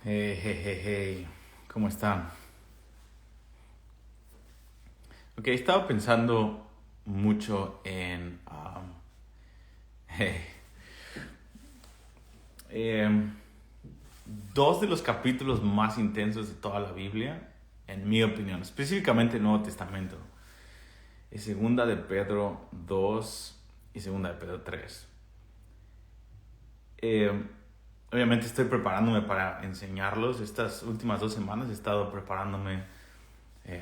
Hey, ¿cómo están? Ok, he estado pensando mucho en hey, em, dos de los capítulos más intensos de toda la Biblia, en mi opinión, específicamente el Nuevo Testamento, es Segunda de Pedro 2 y Segunda de Pedro 3. Em, Obviamente estoy preparándome para enseñarlos. Estas últimas 2 semanas he estado preparándome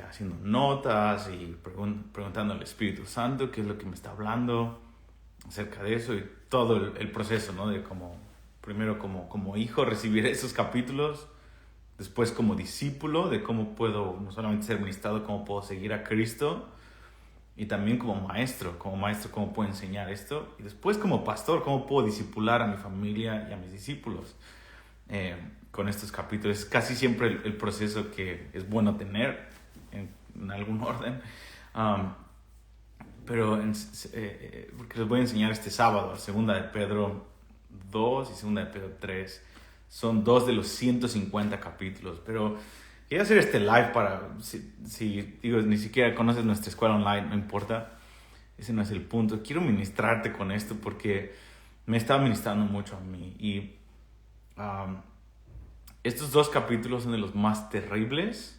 haciendo notas y preguntando al Espíritu Santo qué es lo que me está hablando acerca de eso y todo el proceso, ¿no? De como, primero como hijo recibir esos capítulos, después como discípulo, de cómo puedo no solamente ser ministrado, cómo puedo seguir a Cristo, y también como maestro, cómo puedo enseñar esto, y después como pastor, cómo puedo discipular a mi familia y a mis discípulos con estos capítulos. Es casi siempre el proceso que es bueno tener en algún orden. Um, porque les voy a enseñar este sábado, segunda de Pedro 2 y segunda de Pedro 3. Son dos de los 150 capítulos, pero quería hacer este live para, si digo, ni siquiera conoces nuestra escuela online, no importa, ese no es el punto. Quiero ministrarte con esto porque me está ministrando mucho a mí. Y um, estos dos capítulos son de los más terribles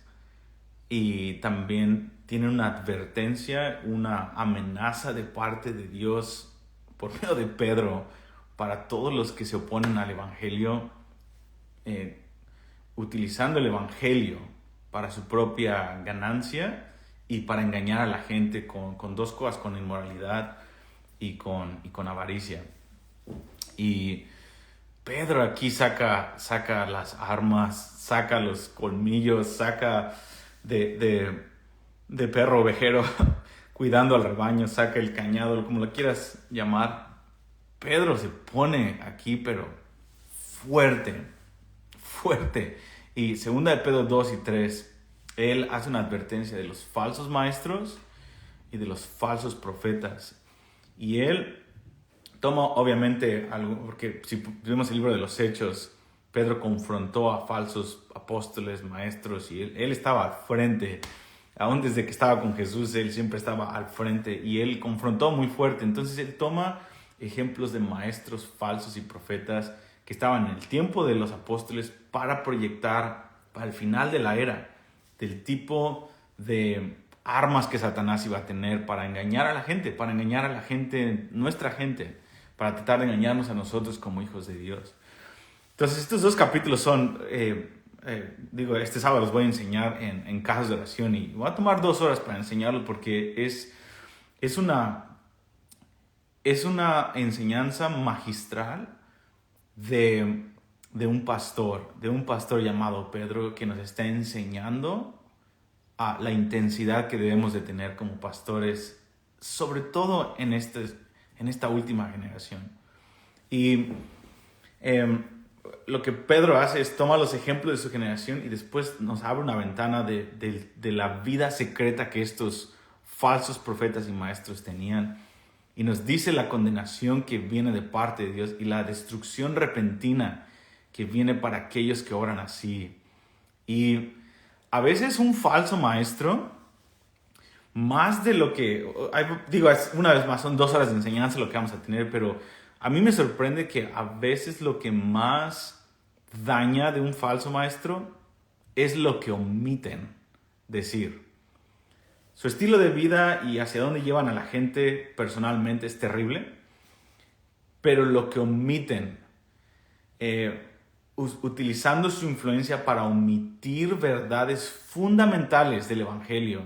y también tienen una advertencia, una amenaza de parte de Dios por medio de Pedro para todos los que se oponen al Evangelio, eh, utilizando el Evangelio para su propia ganancia y para engañar a la gente con dos cosas, con inmoralidad y con avaricia. Y Pedro aquí saca las armas, saca los colmillos, saca de perro ovejero cuidando al rebaño, saca el cañado, como lo quieras llamar. Pedro se pone aquí, pero fuerte, fuerte. Y segunda de Pedro 2 y 3, él hace una advertencia de los falsos maestros y de los falsos profetas. Y él toma obviamente algo, porque si vemos el libro de los Hechos, Pedro confrontó a falsos apóstoles, maestros, y él estaba al frente. Aún desde que estaba con Jesús, él siempre estaba al frente y él confrontó muy fuerte. Entonces él toma ejemplos de maestros falsos y profetas que estaban en el tiempo de los apóstoles para proyectar para el final de la era, del tipo de armas que Satanás iba a tener para engañar a la gente, nuestra gente, para tratar de engañarnos a nosotros como hijos de Dios. Entonces estos dos capítulos son, este sábado los voy a enseñar en casas de oración y voy a tomar 2 horas para enseñarlo porque es una enseñanza magistral de un pastor llamado Pedro que nos está enseñando a la intensidad que debemos de tener como pastores, sobre todo en esta última generación. Y lo que Pedro hace es toma los ejemplos de su generación y después nos abre una ventana de la vida secreta que estos falsos profetas y maestros tenían y nos dice la condenación que viene de parte de Dios y la destrucción repentina que viene para aquellos que obran así. Y a veces un falso maestro, más de lo que, digo, una vez más, son 2 horas de enseñanza lo que vamos a tener, pero a mí me sorprende que a veces lo que más daña de un falso maestro es lo que omiten decir. Su estilo de vida y hacia dónde llevan a la gente personalmente es terrible, pero lo que omiten, utilizando su influencia para omitir verdades fundamentales del Evangelio,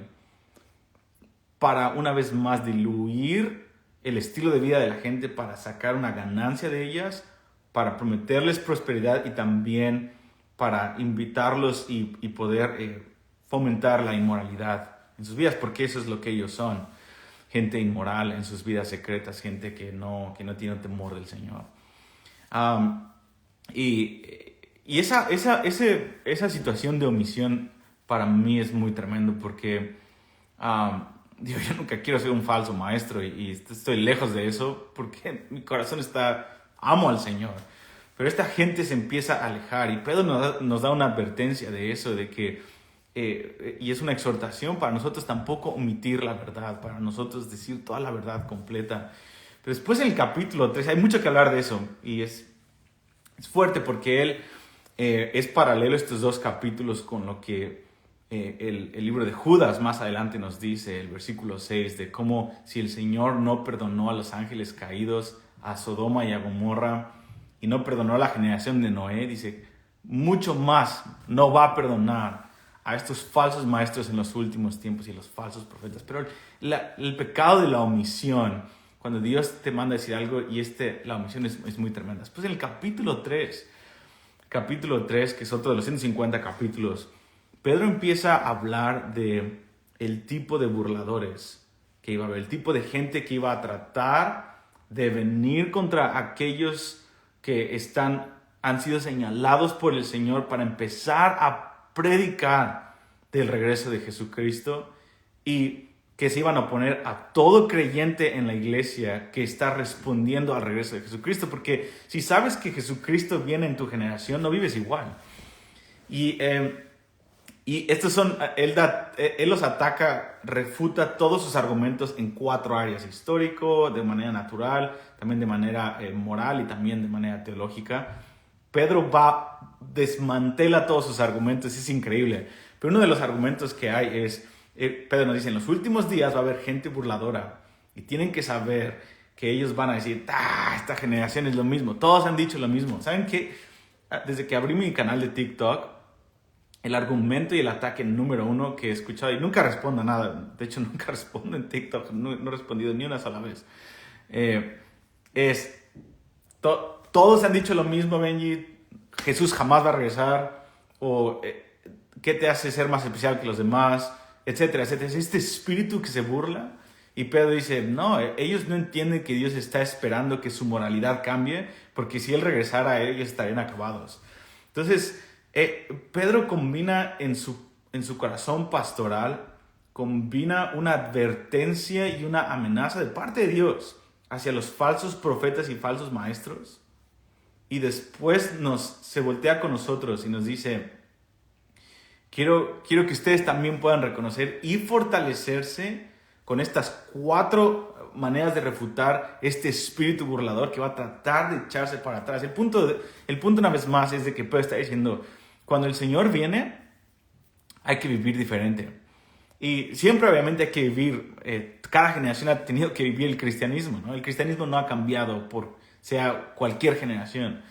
para una vez más diluir el estilo de vida de la gente, para sacar una ganancia de ellas, para prometerles prosperidad y también para invitarlos y poder fomentar la inmoralidad en sus vidas, porque eso es lo que ellos son. Gente inmoral en sus vidas secretas, gente que no tiene temor del Señor. Y esa situación de omisión para mí es muy tremendo porque yo nunca quiero ser un falso maestro y estoy lejos de eso porque mi corazón amo al Señor. Pero esta gente se empieza a alejar y Pedro nos da una advertencia de eso, de que, y es una exhortación para nosotros tampoco omitir la verdad, para nosotros decir toda la verdad completa. Pero después en el capítulo 3 hay mucho que hablar de eso y es fuerte porque él es paralelo estos dos capítulos con lo que el libro de Judas más adelante nos dice, el versículo 6, de cómo si el Señor no perdonó a los ángeles caídos, a Sodoma y a Gomorra, y no perdonó a la generación de Noé, dice, mucho más no va a perdonar a estos falsos maestros en los últimos tiempos y a los falsos profetas. Pero el pecado de la omisión, cuando Dios te manda a decir algo y la omisión es muy tremenda. Después en el capítulo 3, que es otro de los 150 capítulos, Pedro empieza a hablar de el tipo de burladores que iba a haber, el tipo de gente que iba a tratar de venir contra aquellos que han sido señalados por el Señor para empezar a predicar del regreso de Jesucristo y que se iban a oponer a todo creyente en la iglesia que está respondiendo al regreso de Jesucristo. Porque si sabes que Jesucristo viene en tu generación, no vives igual. Y estos son, él los ataca, refuta todos sus argumentos en 4 áreas: histórico, de manera natural, también de manera moral y también de manera teológica. Pedro desmantela todos sus argumentos, es increíble. Pero uno de los argumentos que hay es, Pedro nos dice, en los últimos días va a haber gente burladora y tienen que saber que ellos van a decir, esta generación es lo mismo, todos han dicho lo mismo. ¿Saben qué? Desde que abrí mi canal de TikTok, el argumento y el ataque número 1 que he escuchado, y nunca respondo a nada, de hecho nunca respondo en TikTok, no he respondido ni una sola vez, todos han dicho lo mismo, Benji, Jesús jamás va a regresar, o ¿qué te hace ser más especial que los demás? Etcétera, etcétera. Es este espíritu que se burla. Y Pedro dice, no, ellos no entienden que Dios está esperando que su moralidad cambie, porque si Él regresara, ellos estarían acabados. Entonces, Pedro combina en su corazón pastoral, combina una advertencia y una amenaza de parte de Dios hacia los falsos profetas y falsos maestros. Y después se voltea con nosotros y nos dice, quiero que ustedes también puedan reconocer y fortalecerse con estas 4 maneras de refutar este espíritu burlador que va a tratar de echarse para atrás. El punto una vez más es de que Pedro está diciendo, cuando el Señor viene, hay que vivir diferente. Y siempre obviamente hay que vivir, cada generación ha tenido que vivir el cristianismo, ¿no? El cristianismo no ha cambiado sea cualquier generación.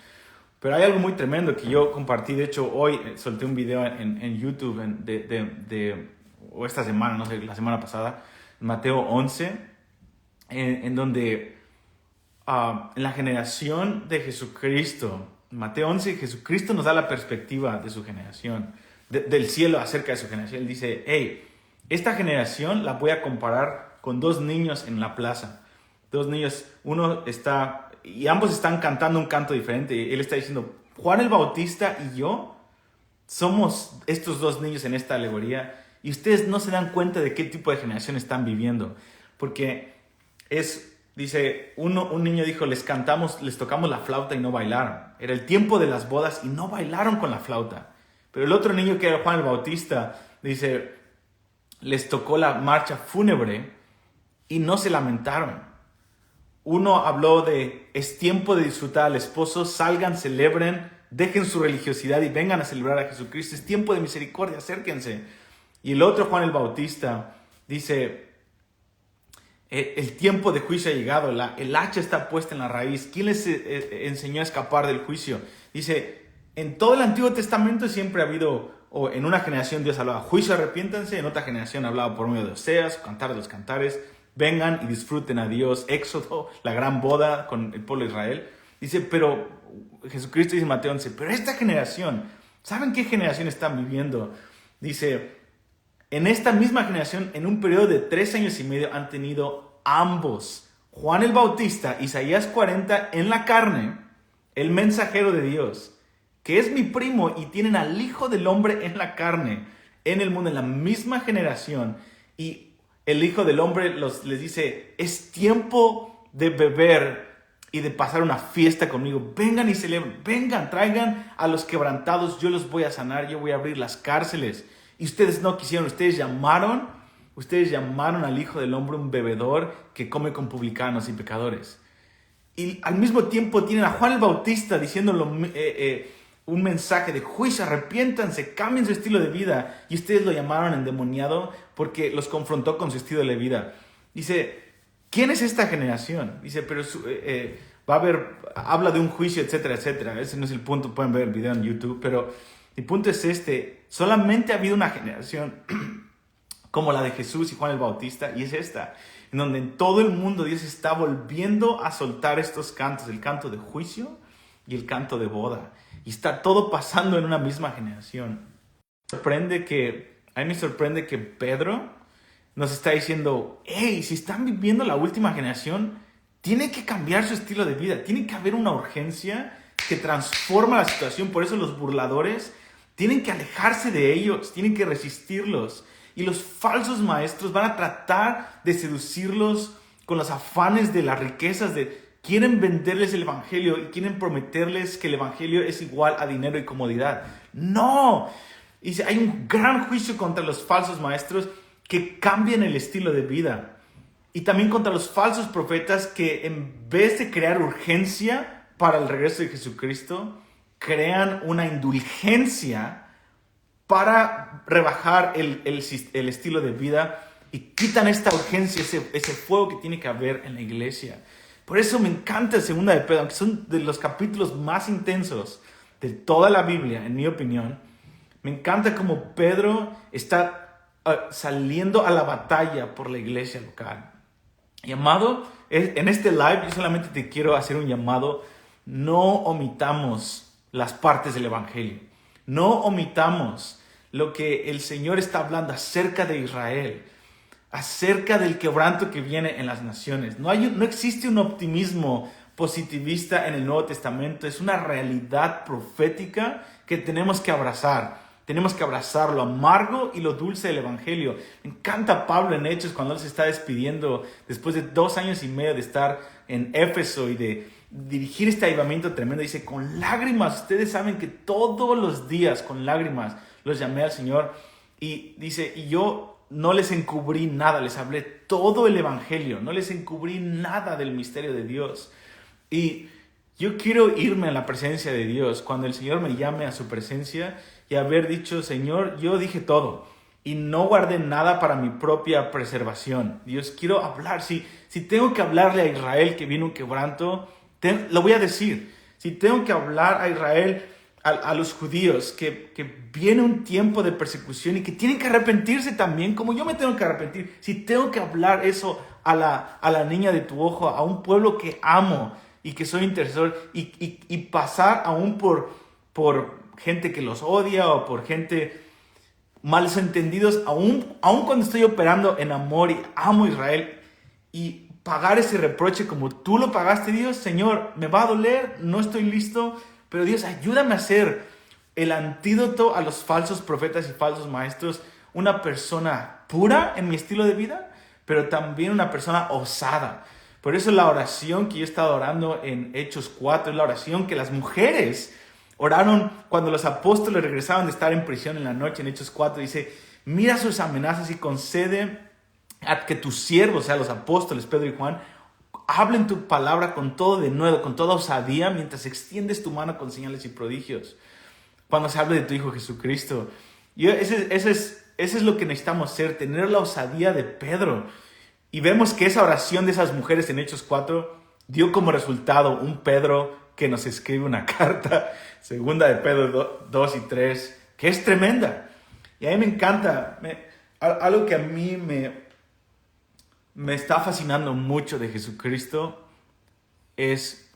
Pero hay algo muy tremendo que yo compartí. De hecho, hoy solté un video en YouTube o esta semana, no sé, la semana pasada, Mateo 11, en donde en la generación de Jesucristo, Mateo 11, Jesucristo nos da la perspectiva de su generación, del cielo acerca de su generación. Él dice, hey, esta generación la voy a comparar con 2 niños en la plaza. 2 niños, y ambos están cantando un canto diferente. Él está diciendo, Juan el Bautista y yo somos estos 2 niños en esta alegoría, y ustedes no se dan cuenta de qué tipo de generación están viviendo. Porque dice, un niño dijo, les tocamos la flauta y no bailaron. Era el tiempo de las bodas y no bailaron con la flauta. Pero el otro niño, que era Juan el Bautista, dice, les tocó la marcha fúnebre y no se lamentaron. Uno habló de, es tiempo de disfrutar al esposo, salgan, celebren, dejen su religiosidad y vengan a celebrar a Jesucristo. Es tiempo de misericordia, acérquense. Y el otro, Juan el Bautista, dice, el tiempo de juicio ha llegado, el hacha está puesta en la raíz. ¿Quién les enseñó a escapar del juicio? Dice, en todo el Antiguo Testamento siempre ha habido, o en una generación Dios hablaba, juicio, arrepiéntanse, en otra generación hablaba por medio de Oseas, Cantar de los Cantares, vengan y disfruten a Dios, Éxodo, la gran boda con el pueblo de Israel. Dice, pero Jesucristo dice en Mateo 11, pero esta generación, ¿saben qué generación están viviendo? Dice, en esta misma generación, en un periodo de 3 años y medio, han tenido ambos, Juan el Bautista, Isaías 40, en la carne, el mensajero de Dios, que es mi primo, y tienen al Hijo del Hombre en la carne, en el mundo, en la misma generación. Y el Hijo del Hombre les dice, es tiempo de beber y de pasar una fiesta conmigo. Vengan y celebren, vengan, traigan a los quebrantados, yo los voy a sanar, yo voy a abrir las cárceles. Y ustedes no quisieron, ustedes llamaron al Hijo del Hombre un bebedor que come con publicanos y pecadores. Y al mismo tiempo tienen a Juan el Bautista diciéndolo un mensaje de juicio, arrepiéntanse, cambien su estilo de vida. Y ustedes lo llamaron endemoniado porque los confrontó con su estilo de vida. Dice, ¿quién es esta generación? Dice, pero va a haber, habla de un juicio, etcétera, etcétera. Ese no es el punto, pueden ver el video en YouTube. Pero el punto es solamente ha habido una generación como la de Jesús y Juan el Bautista, y es esta, en donde en todo el mundo Dios está volviendo a soltar estos cantos, el canto de juicio y el canto de boda. Y está todo pasando en una misma generación. A mí me sorprende que Pedro nos está diciendo, hey, si están viviendo la última generación, tiene que cambiar su estilo de vida, tiene que haber una urgencia que transforma la situación. Por eso los burladores tienen que alejarse de ellos, tienen que resistirlos. Y los falsos maestros van a tratar de seducirlos con los afanes de las riquezas, quieren venderles el evangelio y quieren prometerles que el evangelio es igual a dinero y comodidad. ¡No! Y hay un gran juicio contra los falsos maestros que cambian el estilo de vida. Y también contra los falsos profetas que en vez de crear urgencia para el regreso de Jesucristo, crean una indulgencia para rebajar el estilo de vida y quitan esta urgencia, ese fuego que tiene que haber en la iglesia. Por eso me encanta el 2 de Pedro, aunque son de los capítulos más intensos de toda la Biblia, en mi opinión. Me encanta cómo Pedro está saliendo a la batalla por la iglesia local. Y amado, en este live yo solamente te quiero hacer un llamado: no omitamos las partes del evangelio. No omitamos lo que el Señor está hablando acerca de Israel, acerca del quebranto que viene en las naciones. No existe un optimismo positivista en el Nuevo Testamento. Es una realidad profética que tenemos que abrazar. Tenemos que abrazar lo amargo y lo dulce del evangelio. Me encanta Pablo en Hechos cuando él se está despidiendo después de 2 años y medio de estar en Éfeso y de dirigir este avivamiento tremendo. Dice, con lágrimas, ustedes saben que todos los días con lágrimas los llamé al Señor. Y dice, y yo no les encubrí nada, les hablé todo el evangelio, no les encubrí nada del misterio de Dios. Y yo quiero irme a la presencia de Dios cuando el Señor me llame a su presencia y haber dicho, Señor, yo dije todo y no guardé nada para mi propia preservación. Dios, quiero hablar. Si tengo que hablarle a Israel que viene un quebranto, lo voy a decir. Si tengo que hablar a Israel, a los judíos, que viene un tiempo de persecución y que tienen que arrepentirse también, como yo me tengo que arrepentir. Si tengo que hablar eso a la niña de tu ojo, a un pueblo que amo y que soy intercesor, y pasar aún por gente que los odia o por gente malos entendidos, aún cuando estoy operando en amor y amo a Israel, y pagar ese reproche como tú lo pagaste, Dios, Señor, me va a doler, no estoy listo, pero Dios, ayúdame a ser el antídoto a los falsos profetas y falsos maestros, una persona pura en mi estilo de vida, pero también una persona osada. Por eso la oración que yo he estado orando en Hechos 4 es la oración que las mujeres oraron cuando los apóstoles regresaban de estar en prisión en la noche. En Hechos 4 dice, mira sus amenazas y concede a que tus siervos, o sea, los apóstoles Pedro y Juan, hablen tu palabra con todo denuedo, con toda osadía, mientras extiendes tu mano con señales y prodigios. Cuando se hable de tu Hijo Jesucristo. Ese es lo que necesitamos ser, tener la osadía de Pedro. Y vemos que esa oración de esas mujeres en Hechos 4 dio como resultado un Pedro que nos escribe una carta, 2 de Pedro 2 y 3, que es tremenda. Y a mí me encanta, algo que a mí me está fascinando mucho de Jesucristo es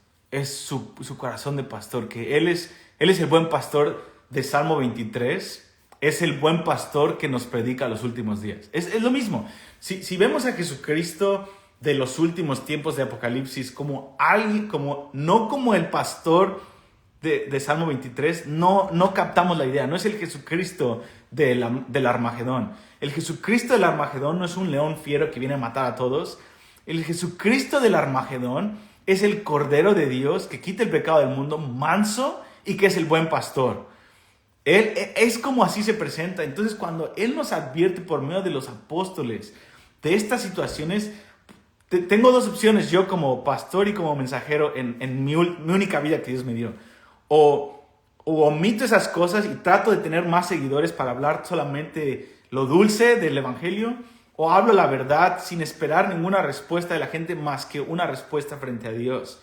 su corazón de pastor, que Él es el buen pastor de Salmo 23, es el buen pastor que nos predica los últimos días. Es lo mismo. Si vemos a Jesucristo de los últimos tiempos de Apocalipsis como alguien, no como el pastor de Salmo 23, no captamos la idea. No es el Jesucristo del Armagedón. El Jesucristo del Armagedón no es un león fiero que viene a matar a todos. El Jesucristo del Armagedón es el Cordero de Dios que quita el pecado del mundo, manso, y que es el buen pastor. Él es como así se presenta. Entonces, cuando Él nos advierte por medio de los apóstoles de estas situaciones, tengo dos opciones yo como pastor y como mensajero en mi única vida que Dios me dio. O omito esas cosas y trato de tener más seguidores para hablar solamente lo dulce del evangelio, o hablo la verdad sin esperar ninguna respuesta de la gente más que una respuesta frente a Dios.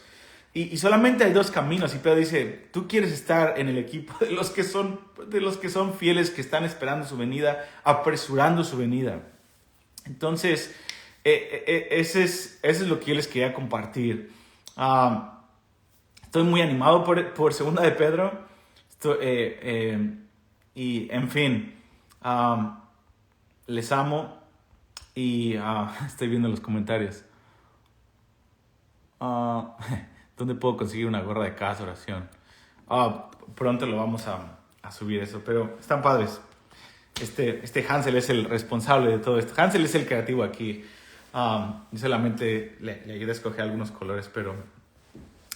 Y solamente hay dos caminos. Y Pedro dice, tú quieres estar en el equipo de los que son fieles, que están esperando su venida, apresurando su venida. Entonces, eso es lo que yo les quería compartir. Estoy muy animado por segunda de Pedro. Y en fin, les amo. Y estoy viendo los comentarios. ¿Dónde puedo conseguir una gorra de casa oración? Pronto lo vamos a subir eso, pero están padres. Este Hansel es el responsable de todo esto. Hansel es el creativo aquí. Yo solamente le ayudé a escoger algunos colores, pero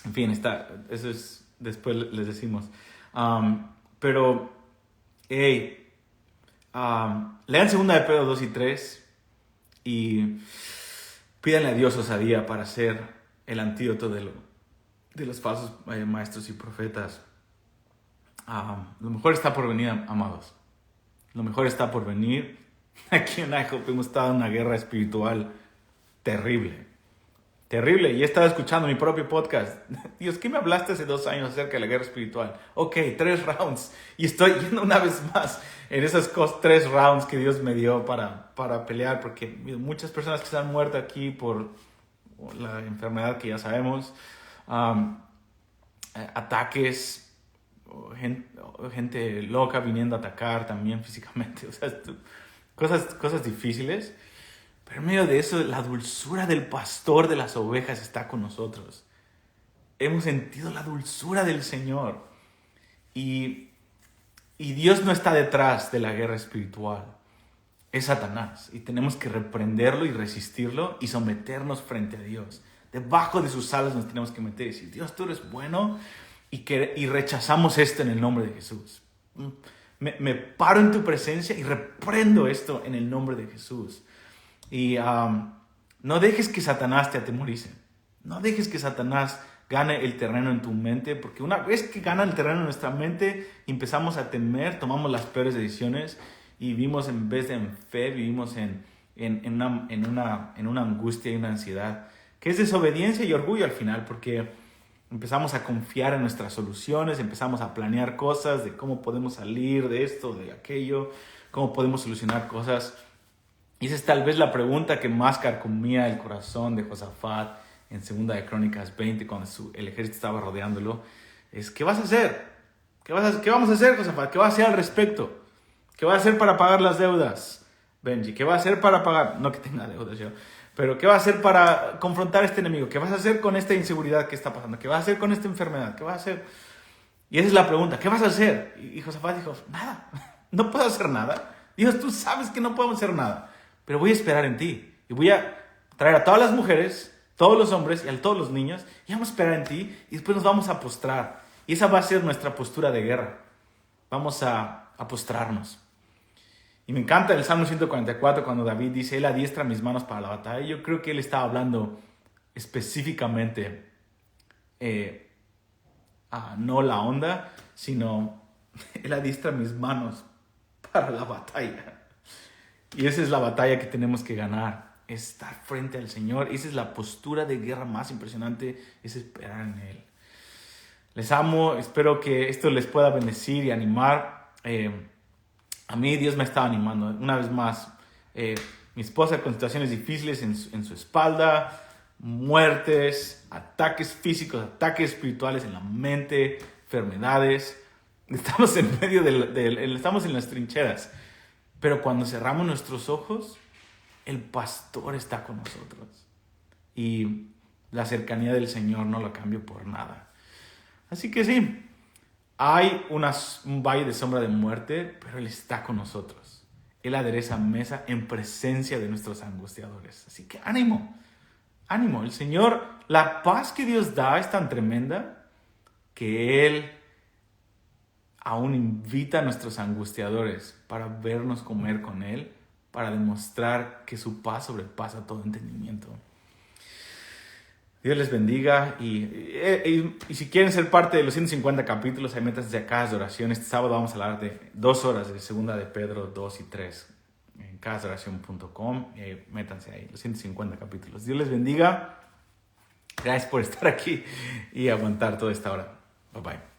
en fin, eso es, después les decimos. Pero, hey, lean 2 de Pedro 2 y 3 y pídanle a Dios osadía para ser el antídoto de los falsos maestros y profetas. Lo mejor está por venir, amados. Lo mejor está por venir. Aquí en iHope hemos estado en una guerra espiritual terrible. Terrible. Y he estado escuchando mi propio podcast. Dios, ¿qué me hablaste hace 2 años acerca de la guerra espiritual? Ok, 3 rounds. Y estoy yendo una vez más en esas 3 rounds que Dios me dio para pelear. Porque muchas personas que se han muerto aquí por la enfermedad que ya sabemos. Ataques. Gente loca viniendo a atacar también físicamente. O sea, cosas difíciles. Pero en medio de eso, la dulzura del pastor de las ovejas está con nosotros. Hemos sentido la dulzura del Señor. Y Dios no está detrás de la guerra espiritual. Es Satanás. Y tenemos que reprenderlo y resistirlo y someternos frente a Dios. Debajo de sus alas nos tenemos que meter y decir, Dios, tú eres bueno. Y rechazamos esto en el nombre de Jesús. Me paro en tu presencia y reprendo esto en el nombre de Jesús. Y no dejes que Satanás te atemorice. No dejes que Satanás gane el terreno en tu mente, porque una vez que gana el terreno en nuestra mente, empezamos a temer, tomamos las peores decisiones y vivimos en vez de en fe, vivimos en una angustia y una ansiedad, que es desobediencia y orgullo al final, porque empezamos a confiar en nuestras soluciones, empezamos a planear cosas de cómo podemos salir de esto, de aquello, cómo podemos solucionar cosas. Y esa es tal vez la pregunta que más carcomía el corazón de Josafat en 2 de Crónicas 20, cuando el ejército estaba rodeándolo. Es, ¿qué vas a hacer? ¿Qué vamos a hacer, Josafat? ¿Qué vas a hacer al respecto? ¿Qué vas a hacer para pagar las deudas, Benji? ¿Qué vas a hacer para pagar? No que tenga deudas yo. Pero ¿qué vas a hacer para confrontar a este enemigo? ¿Qué vas a hacer con esta inseguridad que está pasando? ¿Qué vas a hacer con esta enfermedad? ¿Qué vas a hacer? Y esa es la pregunta. ¿Qué vas a hacer? Y Josafat dijo, nada. No puedo hacer nada. Dios, tú sabes que no podemos hacer nada. Pero voy a esperar en ti. Y voy a traer a todas las mujeres, todos los hombres y a todos los niños. Y vamos a esperar en ti. Y después nos vamos a postrar. Y esa va a ser nuestra postura de guerra. Vamos a postrarnos. Y me encanta el Salmo 144 cuando David dice, Él adiestra mis manos para la batalla. Yo creo que Él estaba hablando específicamente, no la onda, sino Él adiestra mis manos para la batalla. Y esa es la batalla que tenemos que ganar, estar frente al Señor. Esa es la postura de guerra más impresionante, es esperar en Él. Les amo, espero que esto les pueda bendecir y animar. A mí Dios me estaba animando. Una vez más, mi esposa con situaciones difíciles en su espalda, muertes, ataques físicos, ataques espirituales en la mente, enfermedades. Estamos en medio estamos en las trincheras. Pero cuando cerramos nuestros ojos, el pastor está con nosotros. Y la cercanía del Señor no lo cambio por nada. Así que sí, hay un valle de sombra de muerte, pero Él está con nosotros. Él adereza mesa en presencia de nuestros angustiadores. Así que ánimo, ánimo. El Señor, la paz que Dios da es tan tremenda que Él aún invita a nuestros angustiadores para vernos comer con Él, para demostrar que su paz sobrepasa todo entendimiento. Dios les bendiga y si quieren ser parte de los 150 capítulos, ahí métanse a Casas de Oración. Este sábado vamos a hablar de 2 horas de 2 de Pedro 2 y 3 en casasdeoración.com. Métanse ahí, los 150 capítulos. Dios les bendiga. Gracias por estar aquí y aguantar toda esta hora. Bye bye.